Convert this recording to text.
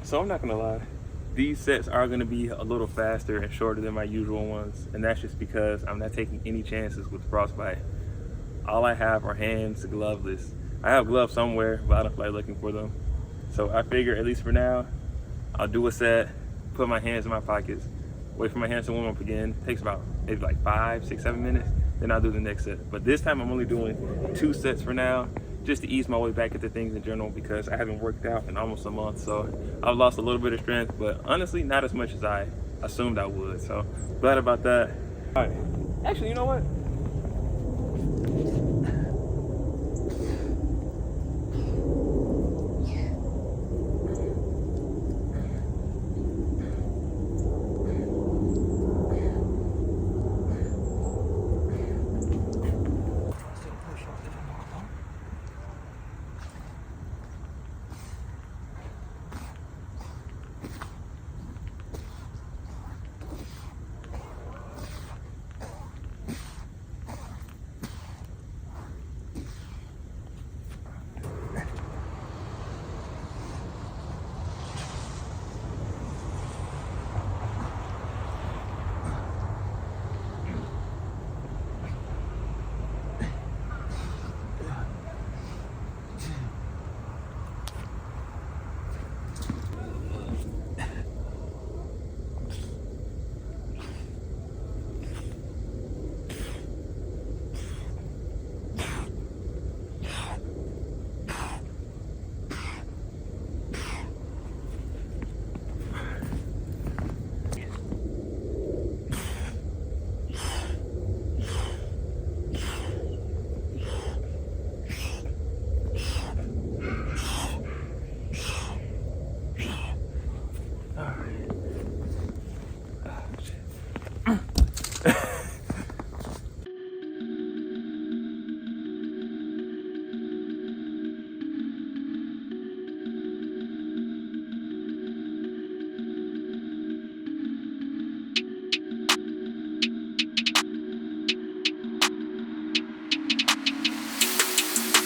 So I'm not gonna lie, these sets are gonna be a little faster and shorter than my usual ones, and that's just because I'm not taking any chances with frostbite. All I have are hands gloveless. I have gloves somewhere, but I don't feel like looking for them. So I figure, at least for now, I'll do a set, put my hands in my pockets, wait for my hands to warm up again. Takes about maybe like 5, 6, 7 minutes. Then I'll do the next set. But this time I'm only doing 2 sets for now, just to ease my way back into things in general, because I haven't worked out in almost a month. So I've lost a little bit of strength, but honestly, not as much as I assumed I would. So glad about that. All right, actually, you know what?